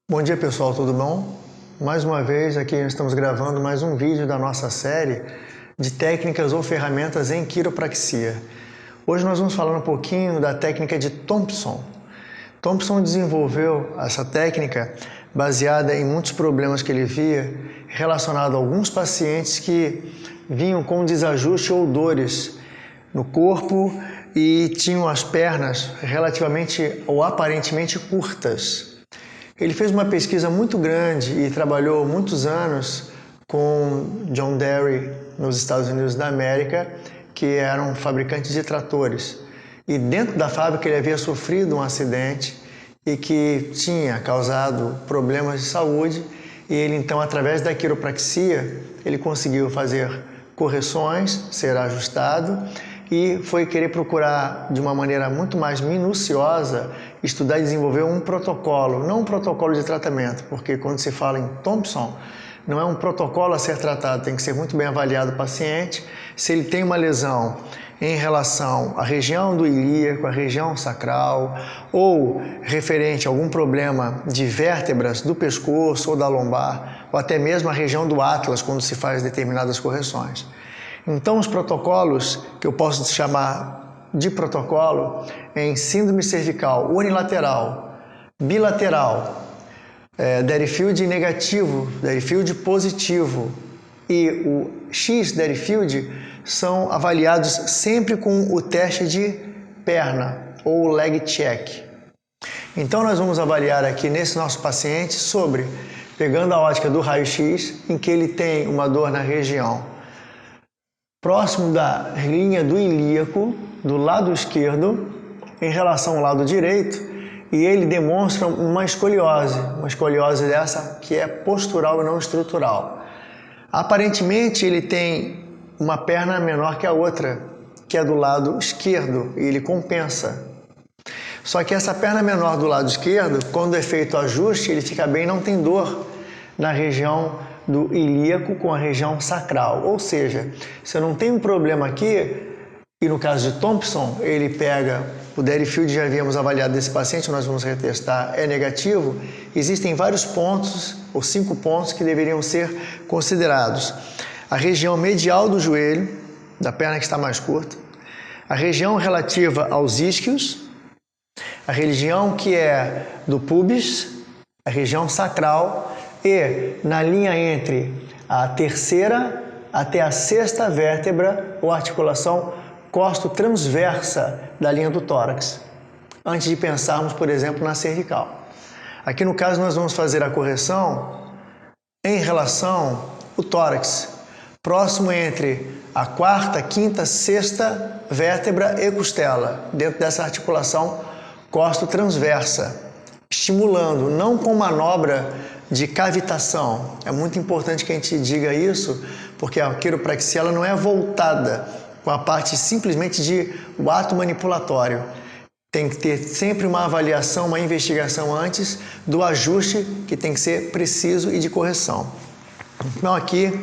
Bom dia pessoal, tudo bom? Mais uma vez aqui estamos gravando mais um vídeo da nossa série de técnicas ou ferramentas em quiropraxia. Hoje nós vamos falar um pouquinho da técnica de Thompson. Thompson desenvolveu essa técnica baseada em muitos problemas que ele via relacionado a alguns pacientes que vinham com desajuste ou dores no corpo e tinham as pernas relativamente ou aparentemente curtas. Ele fez uma pesquisa muito grande e trabalhou muitos anos com John Deere nos Estados Unidos da América, que era um fabricante de tratores. E dentro da fábrica ele havia sofrido um acidente e que tinha causado problemas de saúde, e ele então, através da quiropraxia, ele conseguiu fazer correções, ser ajustado, e foi querer procurar de uma maneira muito mais minuciosa estudar e desenvolver um protocolo, não um protocolo de tratamento, porque quando se fala em Thompson, não é um protocolo a ser tratado, tem que ser muito bem avaliado o paciente, se ele tem uma lesão em relação à região do ilíaco, à região sacral, ou referente a algum problema de vértebras do pescoço ou da lombar, ou até mesmo a região do atlas, quando se faz determinadas correções. Então, os protocolos que eu posso chamar de protocolo em síndrome cervical unilateral, bilateral, Deerfield negativo, Deerfield positivo e o X-Deerfield são avaliados sempre com o teste de perna ou leg check. Então, nós vamos avaliar aqui nesse nosso paciente sobre, pegando a ótica do raio-x, em que ele tem uma dor na região próximo da linha do ilíaco, do lado esquerdo, em relação ao lado direito, e ele demonstra uma escoliose dessa que é postural e não estrutural. Aparentemente ele tem uma perna menor que a outra, que é do lado esquerdo, e ele compensa. Só que essa perna menor do lado esquerdo, quando é feito o ajuste, ele fica bem, não tem dor na região do ilíaco com a região sacral, ou seja, se eu não tenho um problema aqui, e no caso de Thompson, ele pega o Deerfield, já havíamos avaliado desse paciente, nós vamos retestar, é negativo, existem vários pontos, ou 5 pontos, que deveriam ser considerados. A região medial do joelho, da perna que está mais curta, a região relativa aos isquios, a região que é do pubis, a região sacral, e na linha entre a terceira até a sexta vértebra ou articulação costo-transversa da linha do tórax, antes de pensarmos, por exemplo, na cervical. Aqui no caso nós vamos fazer a correção em relação ao tórax, próximo entre a quarta, quinta, sexta vértebra e costela, dentro dessa articulação costo-transversa, estimulando, não com manobra de cavitação. É muito importante que a gente diga isso, porque a quiropraxia ela não é voltada com a parte simplesmente de o ato manipulatório. Tem que ter sempre uma avaliação, uma investigação antes do ajuste, que tem que ser preciso e de correção. Então aqui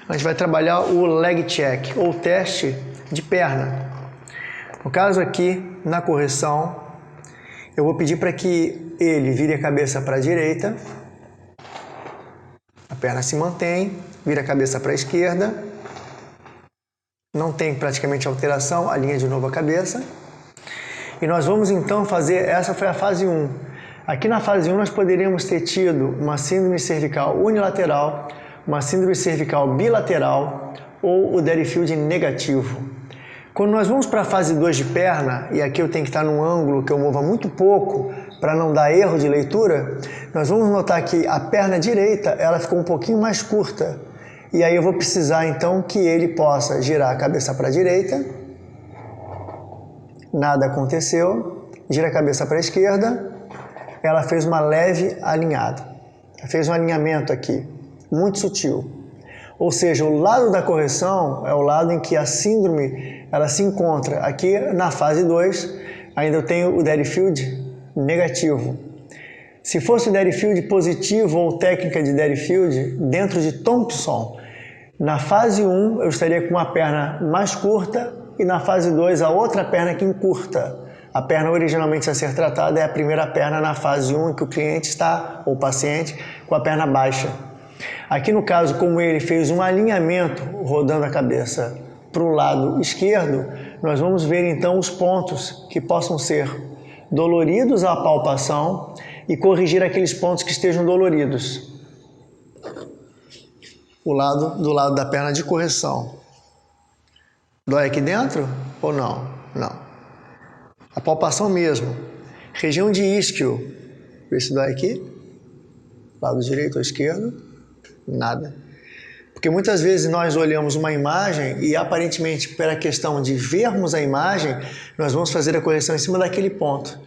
a gente vai trabalhar o leg check, ou teste de perna. No caso aqui, na correção, eu vou pedir para que ele vire a cabeça para a direita, a perna se mantém, vira a cabeça para a esquerda, não tem praticamente alteração, alinha de novo a cabeça. E nós vamos então fazer, essa foi a fase 1. Aqui na fase 1 nós poderíamos ter tido uma síndrome cervical unilateral, uma síndrome cervical bilateral ou o Deerfield negativo. Quando nós vamos para a fase 2 de perna, e aqui eu tenho que estar num ângulo que eu mova muito pouco para não dar erro de leitura, nós vamos notar que a perna direita ela ficou um pouquinho mais curta. E aí eu vou precisar então que ele possa girar a cabeça para a direita, nada aconteceu, gira a cabeça para a esquerda, ela fez uma leve alinhada, fez um alinhamento aqui, muito sutil. Ou seja, o lado da correção é o lado em que a síndrome ela se encontra. Aqui na fase 2, ainda eu tenho o Deerfield negativo. Se fosse o Deerfield positivo ou técnica de Deerfield, dentro de Thompson, na fase 1 eu estaria com uma perna mais curta e na fase 2 a outra perna que encurta. A perna originalmente a ser tratada é a primeira perna na fase 1, em que o cliente está, ou paciente, com a perna baixa. Aqui no caso, como ele fez um alinhamento rodando a cabeça para o lado esquerdo, nós vamos ver então os pontos que possam ser doloridos à palpação e corrigir aqueles pontos que estejam doloridos. Do lado da perna de correção. Dói aqui dentro ou não? Não. A palpação mesmo. Região de isquio. Vê se dói aqui. Lado direito ou esquerdo. Nada. Porque muitas vezes nós olhamos uma imagem e aparentemente pela questão de vermos a imagem, nós vamos fazer a correção em cima daquele ponto.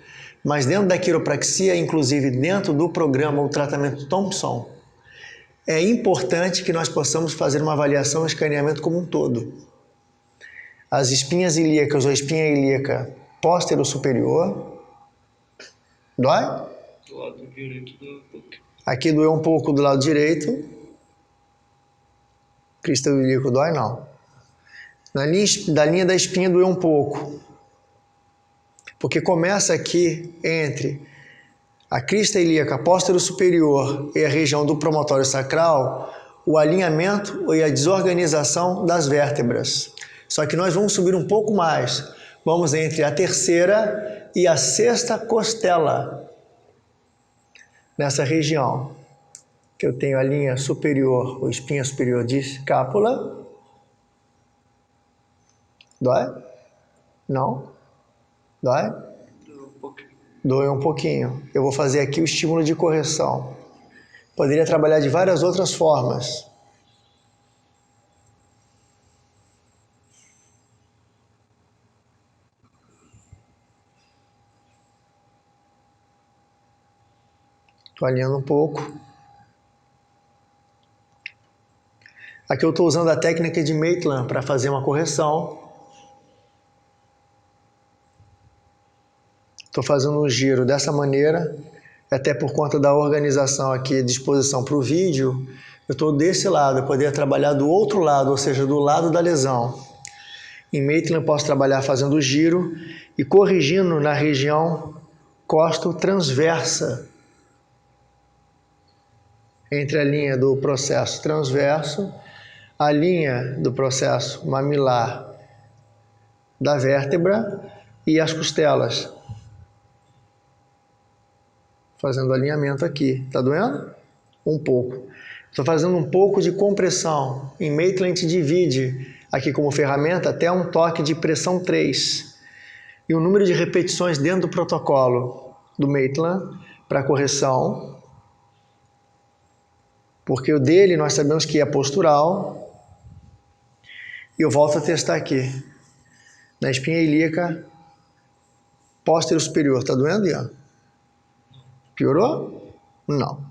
Mas dentro da quiropraxia, inclusive dentro do programa, o tratamento Thompson, é importante que nós possamos fazer uma avaliação e escaneamento como um todo. As espinhas ilíacas ou espinha ilíaca póstero superior. Dói? Do lado direito dói um pouco. Aqui doeu um pouco do lado direito. Crista ilíaco dói? Não. Da linha da espinha doeu um pouco. Porque começa aqui entre a crista ilíaca póstero superior e a região do promontório sacral, o alinhamento e a desorganização das vértebras. Só que nós vamos subir um pouco mais. Vamos entre a terceira e a sexta costela. Nessa região, que eu tenho a linha superior, ou espinha superior de escápula. Dói? Não? Dói? Dói um pouquinho. Eu vou fazer aqui o estímulo de correção. Poderia trabalhar de várias outras formas. Estou alinhando um pouco. Aqui eu estou usando a técnica de Maitland para fazer uma correção. Estou fazendo um giro dessa maneira, até por conta da organização aqui à disposição para o vídeo, eu estou desse lado, eu poderia trabalhar do outro lado, ou seja, do lado da lesão. Em Maitland eu posso trabalhar fazendo o giro e corrigindo na região costo-transversa, entre a linha do processo transverso, a linha do processo mamilar da vértebra e as costelas. Fazendo alinhamento aqui. Tá doendo? Um pouco. Estou fazendo um pouco de compressão. Em Maitland a gente divide aqui como ferramenta até um toque de pressão 3. E o número de repetições dentro do protocolo do Maitland para correção. Porque o dele nós sabemos que é postural. E eu volto a testar aqui. Na espinha ilíaca póstero superior. Tá doendo, Ian? Piorou? Não.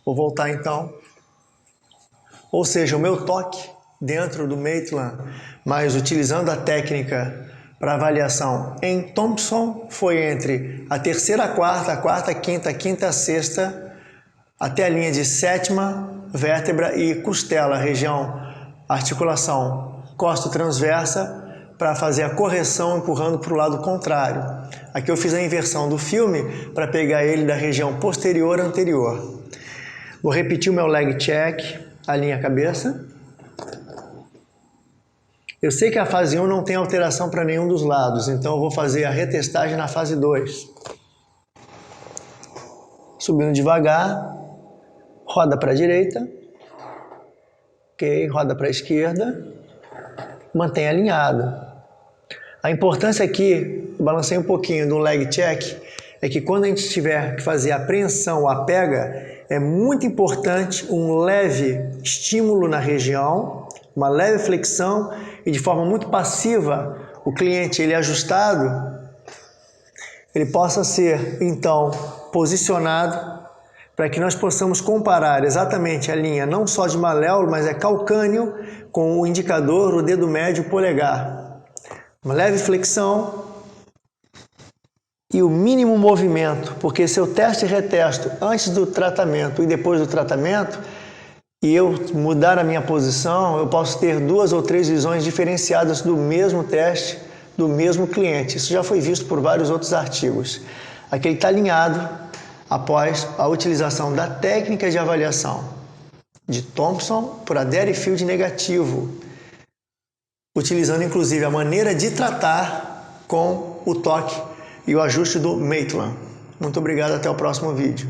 Vou voltar então. Ou seja, o meu toque dentro do Maitland, mas utilizando a técnica para avaliação em Thompson, foi entre a terceira a quarta quinta, a quinta a sexta, até a linha de sétima, vértebra e costela, região articulação costo-transversa, para fazer a correção empurrando para o lado contrário. Aqui eu fiz a inversão do filme para pegar ele da região posterior anterior. Vou repetir o meu leg check, alinha a cabeça. Eu sei que a fase 1 não tem alteração para nenhum dos lados, então eu vou fazer a retestagem na fase 2. Subindo devagar, roda para a direita, ok, roda para a esquerda, mantém alinhado. A importância aqui, eu balancei um pouquinho do leg check, é que quando a gente tiver que fazer a apreensão, a pega, é muito importante um leve estímulo na região, uma leve flexão e de forma muito passiva, o cliente ele ajustado, ele possa ser então posicionado para que nós possamos comparar exatamente a linha não só de maléolo, mas é calcâneo com o indicador, o dedo médio e o polegar. Uma leve flexão e o mínimo movimento, porque se eu testo e retesto antes do tratamento e depois do tratamento, e eu mudar a minha posição, eu posso ter 2 ou 3 visões diferenciadas do mesmo teste do mesmo cliente. Isso já foi visto por vários outros artigos. Aqui ele está alinhado após a utilização da técnica de avaliação de Thompson por adere field negativo, utilizando inclusive a maneira de tratar com o toque e o ajuste do Maitland. Muito obrigado, até o próximo vídeo.